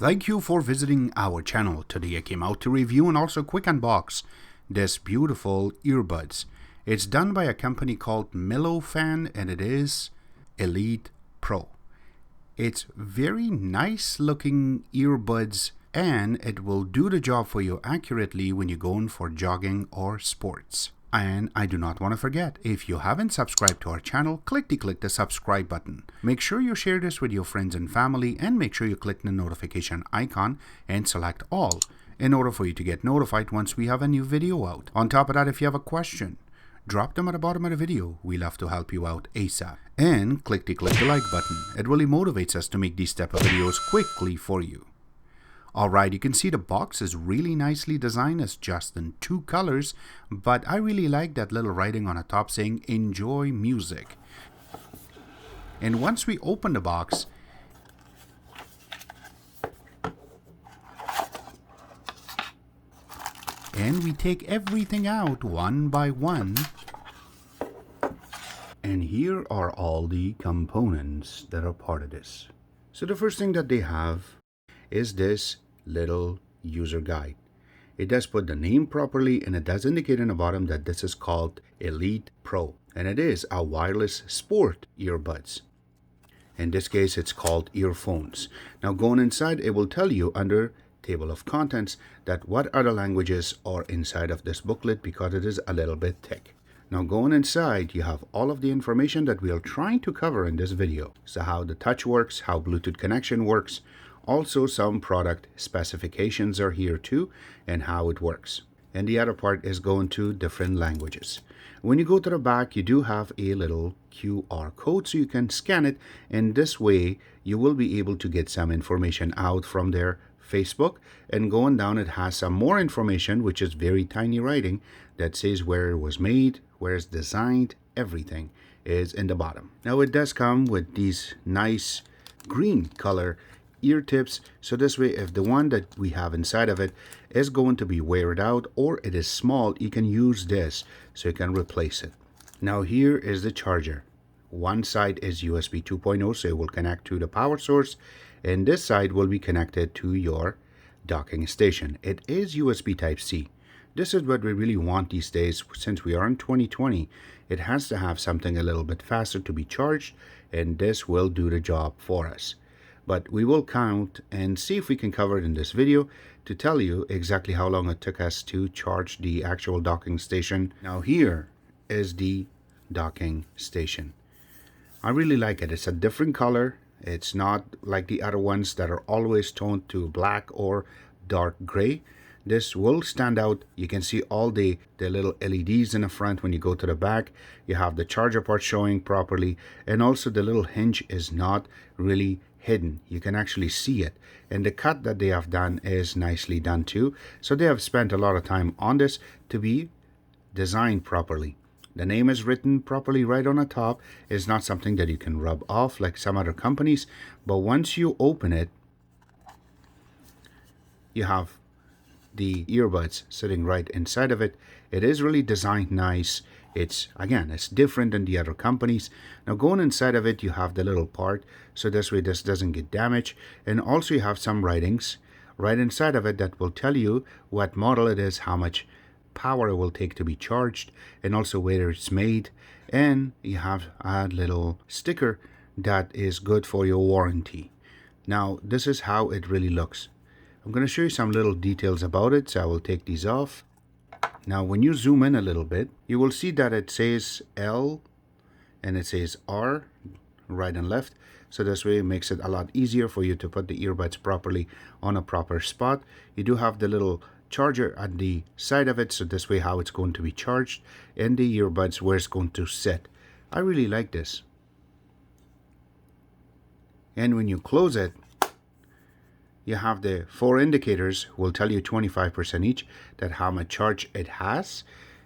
Thank you for visiting our channel. Today I came out to review and also quick unbox this beautiful earbuds. It's done by a company called Melofun and it is Elite Pro. It's very nice looking earbuds and it will do the job for you accurately when you're going for jogging or sports. And I do not want to forget, if you haven't subscribed to our channel, click the subscribe button. Make sure you share this with your friends and family and make sure you click the notification icon and select all in order for you to get notified once we have a new video out. On top of that, if you have a question, drop them at the bottom of the video. We love to help you out ASAP. And click the like button. It really motivates us to make these type of videos quickly for you. Alright, you can see the box is really nicely designed. It's just in 2 colors, but I really like that little writing on the top saying enjoy music. And once we open the box, and we take everything out one by one, and here are all the components that are part of this. So the first thing that they have is this little user guide. It does put the name properly and it does indicate in the bottom that this is called Elite Pro and it is a wireless sport earbuds. In this case it's called earphones. Now going inside, it will tell you under table of contents that what other languages are inside of this booklet because it is a little bit thick. Now going inside, you have all of the information that we are trying to cover in this video. So how the touch works, how Bluetooth connection works, also some product specifications are here too and how it works. And the other part is going to different languages. When you go to the back, you do have a little QR code so you can scan it, and this way you will be able to get some information out from their Facebook. And going down, it has some more information, which is very tiny writing that says where it was made, where it's designed, everything is in the bottom. Now it does come with these nice green color ear tips, so this way if the one that we have inside of it is going to be weared out or it is small, you can use this so you can replace it. Now here is the charger. One side is USB 2.0, so it will connect to the power source, and this side will be connected to your docking station. It is USB Type-C. This is what we really want these days. Since we are in 2020, it has to have something a little bit faster to be charged, and this will do the job for us. But we will count and see if we can cover it in this video to tell you exactly how long it took us to charge the actual docking station. Now here is the docking station. I really like it. It's a different color. It's not like the other ones that are always toned to black or dark gray. This will stand out. You can see all the little LEDs in the front. When you go to the back, you have the charger part showing properly, and also the little hinge is not really hidden. You can actually see it, and the cut that they have done is nicely done too. So they have spent a lot of time on this to be designed properly. The name is written properly right on the top. It's not something that you can rub off like some other companies, but once you open it, you have the earbuds sitting right inside of it. It is really designed nice. It's different than the other companies. Now going inside of it, you have the little part, so this way this doesn't get damaged, and also you have some writings right inside of it that will tell you what model it is, how much power it will take to be charged, and also where it's made. And you have a little sticker that is good for your warranty. Now this is how it really looks. I'm going to show you some little details about it, so I will take these off. Now when you zoom in a little bit, you will see that it says L and it says R right and left, so this way it makes it a lot easier for you to put the earbuds properly on a proper spot. You do have the little charger at the side of it, so this way how it's going to be charged, and the earbuds where it's going to sit. I really like this. And when you close it, you have the 4 indicators, will tell you 25% each that how much charge it has.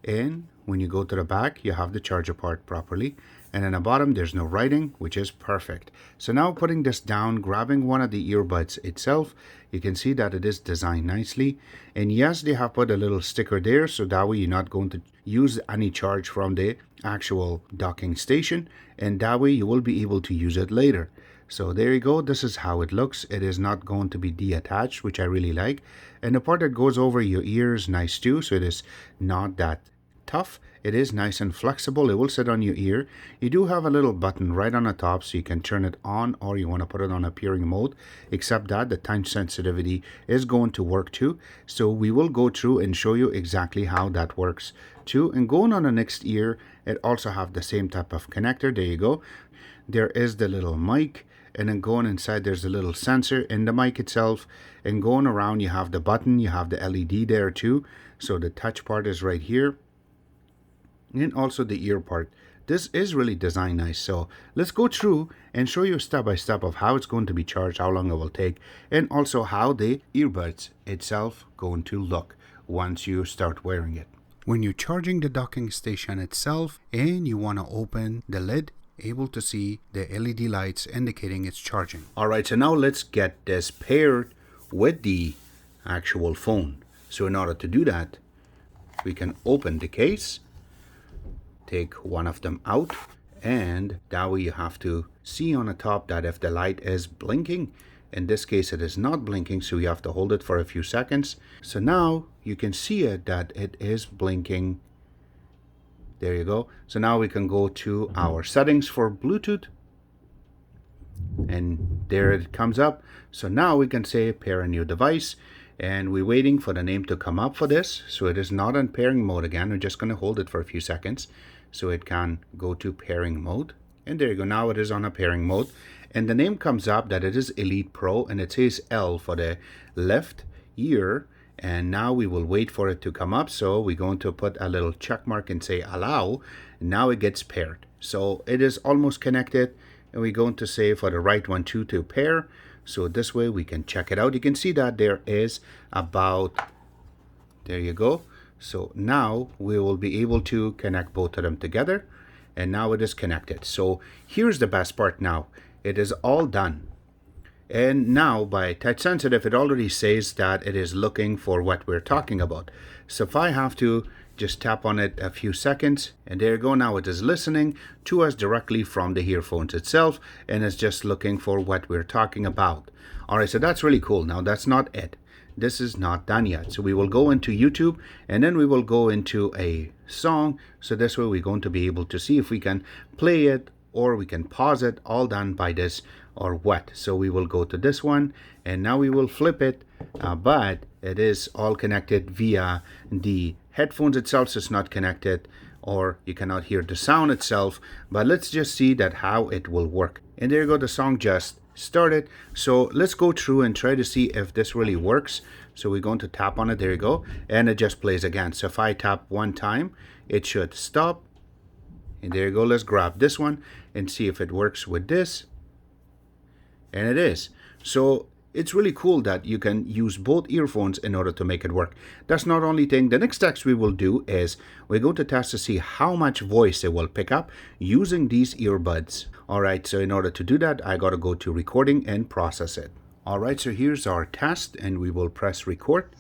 And when you go to the back, you have the charger part properly, and in the bottom there's no writing, which is perfect. So now putting this down, grabbing one of the earbuds itself, you can see that it is designed nicely. And yes, they have put a little sticker there, so that way you're not going to use any charge from the actual docking station, and that way you will be able to use it later. So there you go. This is how it looks. It is not going to be detached, which I really like. And the part that goes over your ear is nice too. So it is not that tough. It is nice and flexible. It will sit on your ear. You do have a little button right on the top, so you can turn it on or you want to put it on a pairing mode, except that the time sensitivity is going to work too. So we will go through and show you exactly how that works too. And going on the next ear, it also have the same type of connector. There you go. There is the little mic, and then going inside there's a little sensor in the mic itself, and going around you have the button, you have the LED there too. So the touch part is right here, and also the ear part. This is really designed nice. So let's go through and show you step by step of how it's going to be charged, how long it will take, and also how the earbuds itself going to look once you start wearing it. When you're charging the docking station itself and you want to open the lid, able to see the LED lights indicating it's charging. Alright, so now let's get this paired with the actual phone. So in order to do that, we can open the case, take one of them out, and that way you have to see on the top that if the light is blinking. In this case it is not blinking, so you have to hold it for a few seconds. So now you can see it that it is blinking. There you go. So now we can go to our settings for Bluetooth, and there it comes up. So now we can say pair a new device, and we're waiting for the name to come up for this. So it is not in pairing mode again. We're just going to hold it for a few seconds so it can go to pairing mode. And there you go. Now it is on a pairing mode, and the name comes up that it is Elite Pro, and it says L for the left ear. And now we will wait for it to come up. So we're going to put a little check mark and say allow. Now it gets paired. So it is almost connected. And we're going to say for the right one too to pair. So this way we can check it out. You can see that there is about, there you go. So now we will be able to connect both of them together. And now it is connected. So here's the best part now. It is all done. And now by touch sensitive, it already says that it is looking for what we're talking about. So if I have to just tap on it a few seconds, and there you go. Now it is listening to us directly from the earphones itself, and it's just looking for what we're talking about. All right, so that's really cool. Now that's not it. This is not done yet. So we will go into YouTube, and then we will go into a song. So this way we're going to be able to see if we can play it or we can pause it, all done by this or what. So we will go to this one, and now we will flip it, but it is all connected via the headphones itself, so it's not connected, or you cannot hear the sound itself. But let's just see that how it will work. And there you go, the song just started. So let's go through and try to see if this really works. So we're going to tap on it, there you go, and it just plays again. So if I tap one time, it should stop. And there you go. Let's grab this one and see if it works with this. And it is. So it's really cool that you can use both earphones in order to make it work. That's not only thing. The next text we will do is we're going to test to see how much voice it will pick up using these earbuds. All right. So in order to do that, I got to go to recording and process it. All right. So here's our test, and we will press record.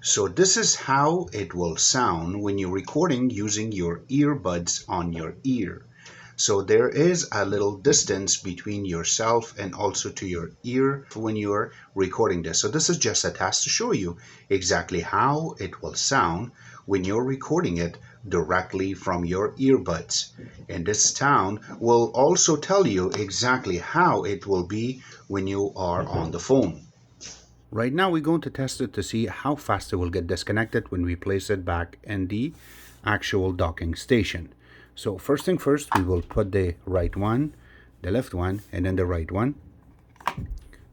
So this is how it will sound when you're recording using your earbuds on your ear. So there is a little distance between yourself and also to your ear when you're recording this. So this is just a test to show you exactly how it will sound when you're recording it directly from your earbuds. And this sound will also tell you exactly how it will be when you are on the phone. Right now we're going to test it to see how fast it will get disconnected when we place it back in the actual docking station. So first thing first, we will put the right one, the left one, and then the right one.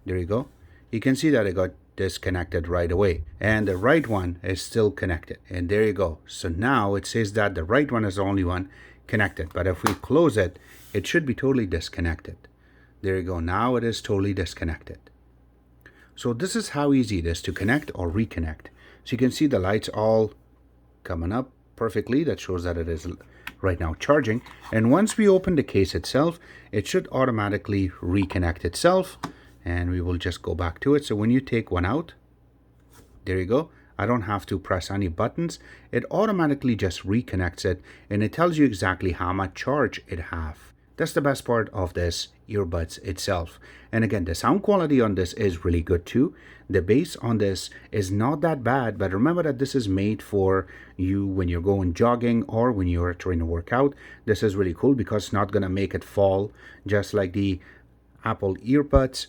There you go. You can see that it got disconnected right away, and the right one is still connected. And there you go. So now it says that the right one is the only one connected, but if we close it, it should be totally disconnected. There you go. Now it is totally disconnected. So this is how easy it is to connect or reconnect. So you can see the lights all coming up perfectly. That shows that it is right now charging. And once we open the case itself, it should automatically reconnect itself. And we will just go back to it. So when you take one out, there you go. I don't have to press any buttons. It automatically just reconnects it, and it tells you exactly how much charge it have. That's the best part of this earbuds itself. And again, the sound quality on this is really good too. The bass on this is not that bad, but remember that this is made for you when you're going jogging or when you're trying to work out. This is really cool because it's not gonna make it fall just like the Apple earbuds.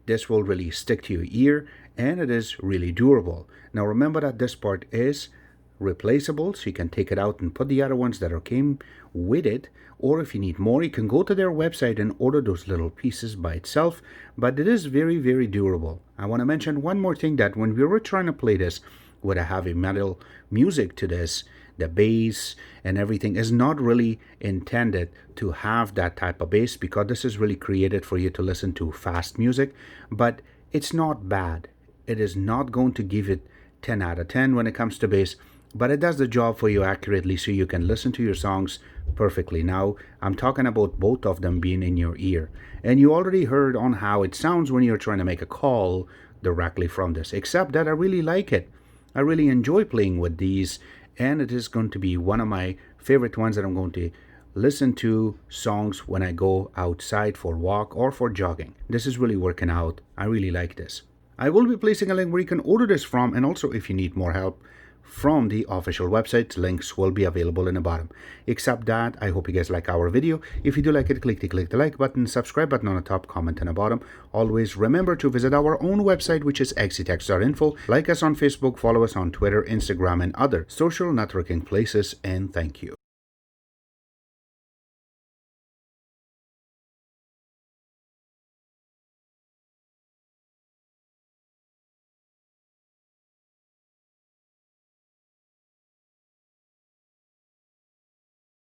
This will really stick to your ear, and it is really durable. Now remember that this part is replaceable, so you can take it out and put the other ones that are came with it, or if you need more you can go to their website and order those little pieces by itself. But it is very, very durable. I want to mention one more thing, that when we were trying to play this with a heavy metal music to this, the bass and everything is not really intended to have that type of bass, because this is really created for you to listen to fast music. But it's not bad. It is not going to give it 10 out of 10 when it comes to bass, but it does the job for you accurately, so you can listen to your songs perfectly. Now I'm talking about both of them being in your ear, and you already heard on how it sounds when you're trying to make a call directly from this, except that I really like it. I really enjoy playing with these, and it is going to be one of my favorite ones that I'm going to listen to songs when I go outside for walk or for jogging. This is really working out. I really like this. I will be placing a link where you can order this from, and also if you need more help from the official website, links will be available in the bottom. Except that, I hope you guys like our video. If you do like it, click the like button, subscribe button on the top, comment on the bottom. Always remember to visit our own website, which is exitex.info. Like us on Facebook, follow us on Twitter, Instagram, and other social networking places, and thank you.